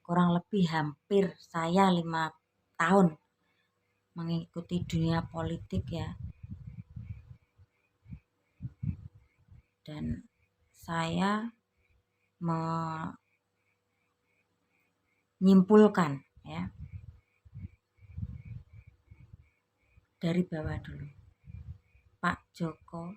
kurang lebih hampir saya 5 tahun mengikuti dunia politik ya, dan saya menyimpulkan ya dari bawah dulu, Pak Joko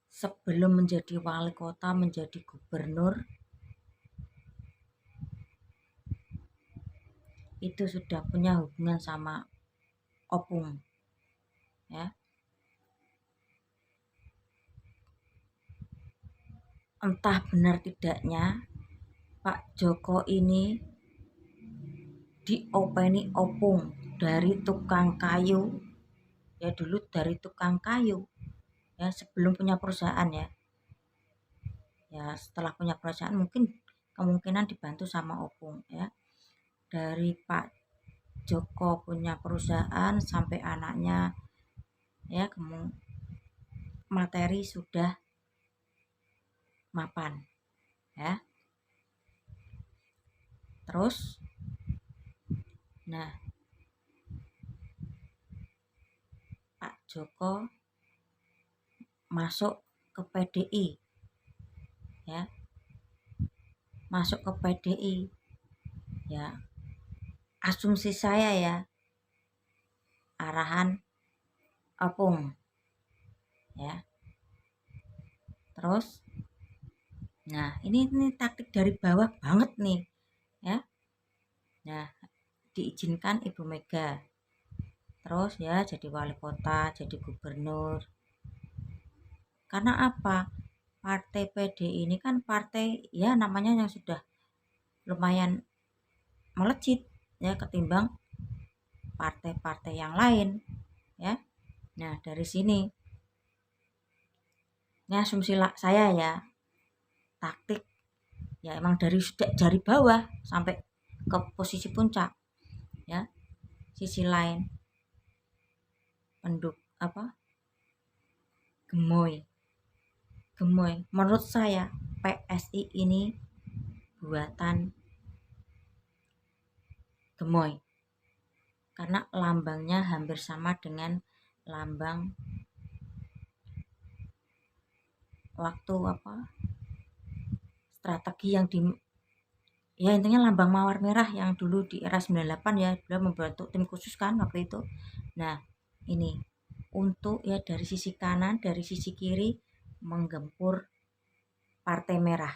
sebelum menjadi wali kota, menjadi gubernur, itu sudah punya hubungan sama Opung ya. Entah benar tidaknya Pak Joko ini diopeni Opung dari tukang kayu ya, dulu dari tukang kayu ya, sebelum punya perusahaan ya. Ya setelah punya perusahaan mungkin kemungkinan dibantu sama Opung ya. Dari Pak Joko punya perusahaan sampai anaknya ya, materi sudah mapan ya. Terus nah, Pak Joko masuk ke PDI ya, masuk ke PDI ya, asumsi saya ya, arahan Opung ya. Terus nah ini taktik dari bawah banget nih ya. Nah diizinkan Ibu Mega, terus ya jadi wali kota, jadi gubernur. Karena apa? Partai PDI ini kan partai ya namanya yang sudah lumayan melejit ya ketimbang partai-partai yang lain ya. Nah dari sini ini asumsi saya ya, taktik ya emang dari bawah sampai ke posisi puncak ya. Sisi lain gemoy menurut saya PSI ini buatan gemoy karena lambangnya hampir sama dengan lambang waktu strategi yang ya intinya lambang mawar merah yang dulu di era 98 ya, beliau membentuk tim khusus kan waktu itu. Nah ini untuk ya dari sisi kanan, dari sisi kiri menggempur partai merah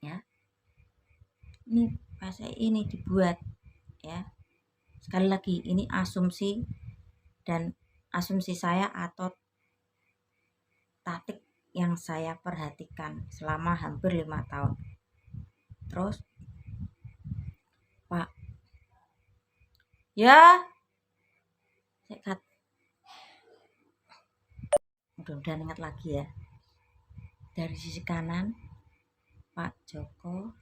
ya. Ini PSI ini dibuat ya, sekali lagi ini asumsi dan asumsi saya atau taktik yang saya perhatikan selama hampir 5 tahun. Terus Pak ya sekat, mudah-mudahan ingat lagi ya. Dari sisi kanan Pak Joko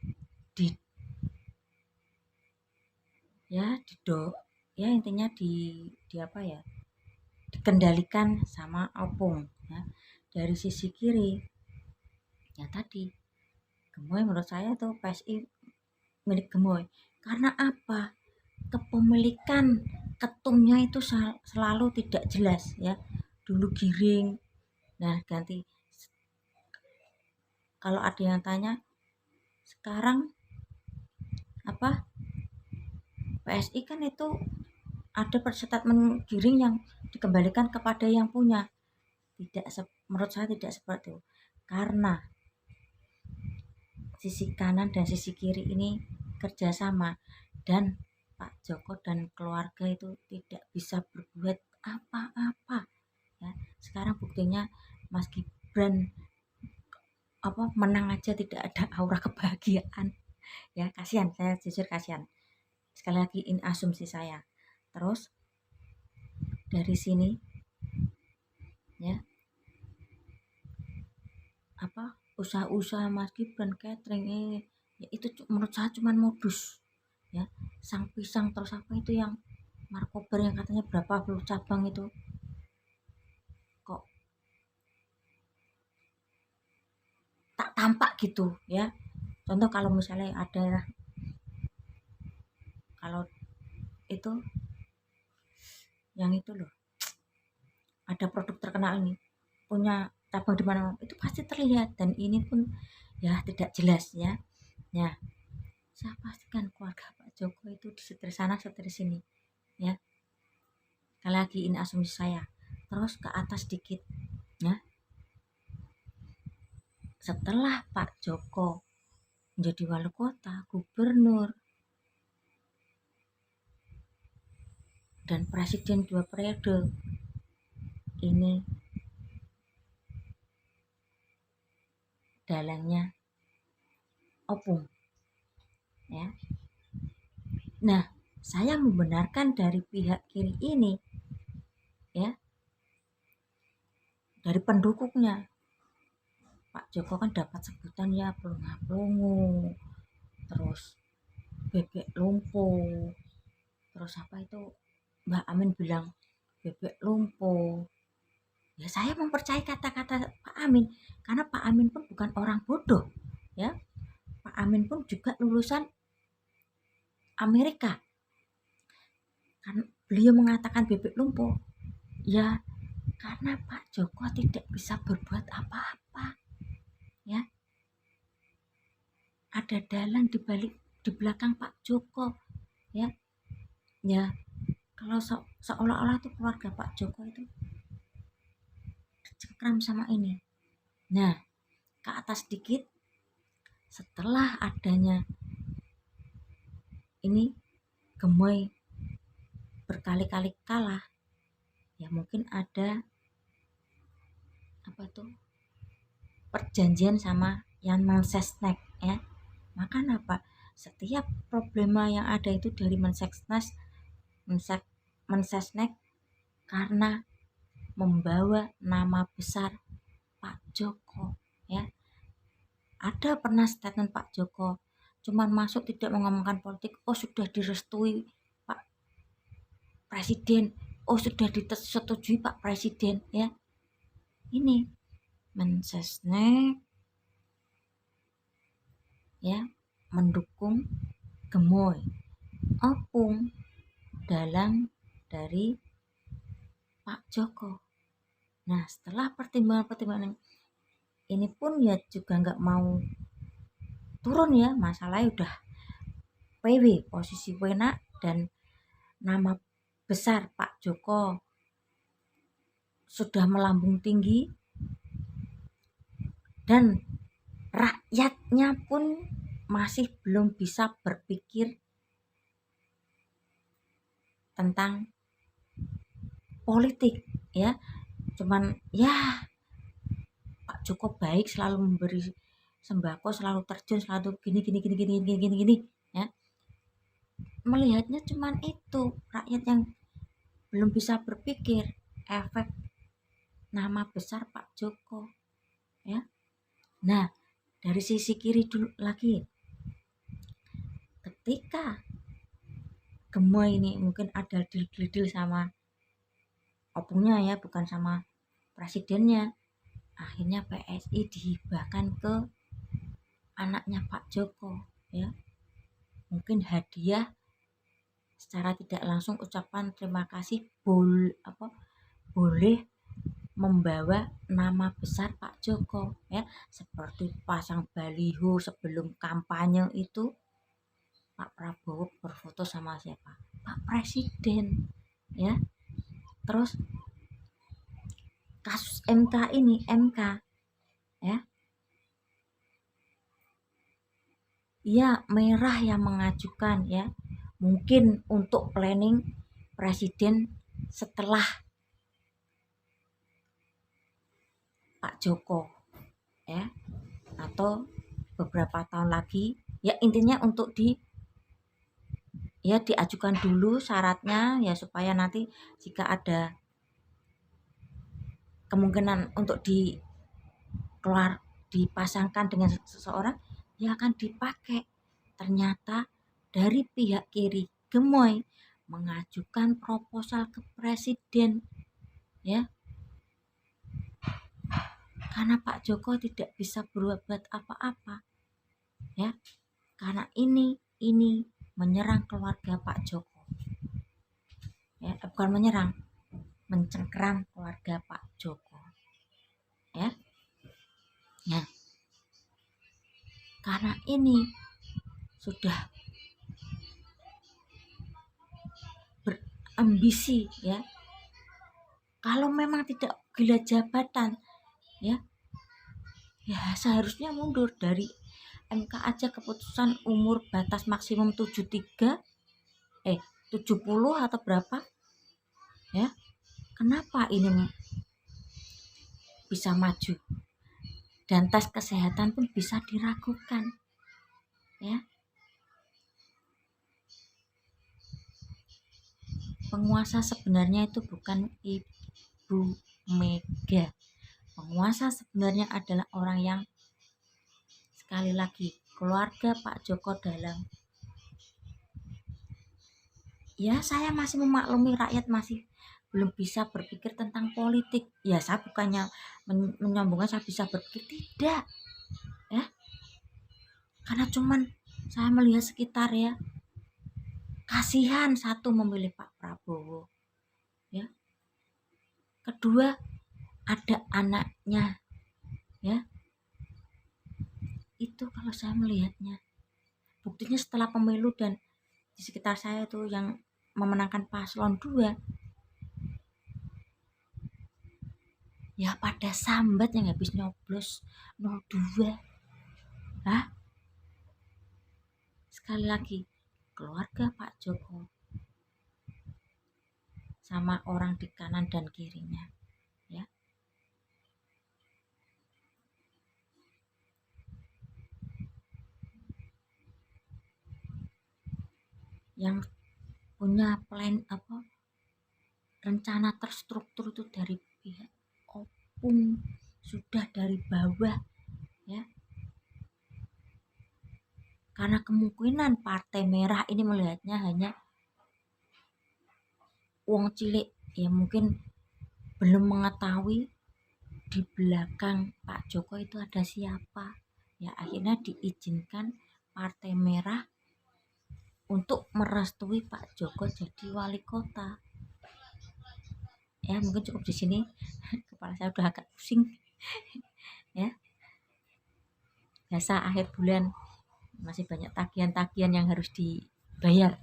ya intinya di apa ya, dikendalikan sama Opung ya. Dari sisi kiri ya tadi gemoy, menurut saya tuh PSI milik gemoy. Karena apa? Kepemilikan ketumnya itu selalu tidak jelas ya. Dulu Giring, nah ganti, kalau ada yang tanya sekarang apa PSI kan itu ada statement Giring yang dikembalikan kepada yang punya. Menurut saya tidak seperti itu, karena sisi kanan dan sisi kiri ini kerjasama dan Pak Joko dan keluarga itu tidak bisa berbuat apa-apa ya. Sekarang buktinya Mas Gibran menang aja tidak ada aura kebahagiaan ya, kasihan, saya jujur kasihan. Sekali lagi ini asumsi saya. Terus dari sini ya, usaha-usaha Mas Gibran catering ya itu menurut saya cuman modus ya. Sang pisang terus itu yang markobar yang katanya berapa puluh cabang itu kok tak tampak gitu ya. Contoh kalau misalnya ada, kalau itu yang itu loh, ada produk terkenal ini punya cabang di mana, itu pasti terlihat. Dan ini pun ya tidak jelas ya. Ya, saya pastikan keluarga Pak Joko itu setir sana setir sini ya. Sekali lagi ini asumsi saya. Terus ke atas dikit ya, setelah Pak Joko menjadi wali kota, gubernur, dan presiden 2 periode, ini dalangnya opung ya. Nah, saya membenarkan dari pihak kiri ini ya, dari pendukungnya. Pak Joko kan dapat sebutan ya pelongo, terus bebek lumpuh, terus apa itu, Mbak Amin bilang bebek lumpuh. Ya saya mempercayai kata-kata Pak Amin, karena Pak Amin pun bukan orang bodoh ya. Pak Amin pun juga lulusan Amerika. Kan beliau mengatakan bebek lumpuh ya, karena Pak Joko tidak bisa berbuat apa-apa ya. Ada dalang di balik, di belakang Pak Joko ya. Ya, kalau seolah-olah tuh keluarga Pak Joko itu cekram sama ini. Nah, ke atas dikit, setelah adanya ini gemoy berkali-kali kalah, ya mungkin ada apa tuh, perjanjian sama yang Mensesnek ya. Maka apa, setiap problema yang ada itu dari Mensesnek karena membawa nama besar Pak Joko ya. Ada pernah statement Pak Joko cuman masuk tidak mengomongkan politik, oh sudah direstui Pak Presiden, oh sudah disetujui Pak Presiden ya. Ini Mensesnek ya mendukung gemoy opung dalang dari Pak Joko. Nah, setelah pertimbangan-pertimbangan ini pun ya juga nggak mau turun ya, masalahnya udah PW, posisi wena, dan nama besar Pak Joko sudah melambung tinggi, dan rakyatnya pun masih belum bisa berpikir tentang politik ya. Cuman ya Pak Joko baik, selalu memberi sembako, selalu terjun, selalu gini ya. Melihatnya cuman itu, rakyat yang belum bisa berpikir efek nama besar Pak Joko ya. Nah, dari sisi kiri dulu lagi, ketika gemoy ini mungkin ada deal sama opungnya ya, bukan sama presidennya, akhirnya PSI dihibahkan ke anaknya Pak Joko ya. Mungkin hadiah secara tidak langsung, ucapan terima kasih boleh membawa nama besar Pak Joko ya, seperti pasang baliho sebelum kampanye itu Pak Prabowo berfoto sama siapa, Pak Presiden ya. Terus kasus MK ini, MK ya, ya merah yang mengajukan ya, mungkin untuk planning presiden setelah Pak Joko ya, atau beberapa tahun lagi ya. Intinya untuk diajukan dulu syaratnya ya, supaya nanti jika ada kemungkinan untuk dipasangkan dengan seseorang ya akan dipakai. Ternyata dari pihak kiri gemoy mengajukan proposal ke presiden ya, karena Pak Joko tidak bisa berbuat apa-apa ya, karena ini menyerang keluarga Pak Joko, ya, bukan menyerang, mencengkeram keluarga Pak Joko, ya. Nah, karena ini sudah berambisi, ya, kalau memang tidak gila jabatan, ya seharusnya mundur dari MK aja. Keputusan umur batas maksimum 70 atau berapa, ya, kenapa ini bisa maju dan tes kesehatan pun bisa diragukan, ya. Penguasa sebenarnya itu bukan Ibu Mega. Penguasa sebenarnya adalah orang yang, sekali lagi, keluarga Pak Joko dalam, ya, saya masih memaklumi rakyat masih belum bisa berpikir tentang politik. Ya, saya bukannya menyombongkan saya bisa berpikir, tidak, ya, karena cuman saya melihat sekitar, ya, kasihan, satu memilih Pak Prabowo, ya, kedua ada anaknya, ya, itu kalau saya melihatnya. Buktinya setelah pemilu dan di sekitar saya itu yang memenangkan paslon 2, ya pada sambat yang habis nyoblos 02. Sekali lagi, keluarga Pak Joko sama orang di kanan dan kirinya, ya, yang punya plan rencana terstruktur itu dari pihak opung, sudah dari bawah, ya. Karena kemungkinan Partai Merah ini melihatnya hanya uang cilik, ya, mungkin belum mengetahui di belakang Pak Joko itu ada siapa, ya, akhirnya diizinkan Partai Merah untuk merestui Pak Joko jadi wali kota. Ya, mungkin cukup di sini. Kepala saya udah agak pusing, ya. Biasa akhir bulan masih banyak tagihan-tagihan yang harus dibayar.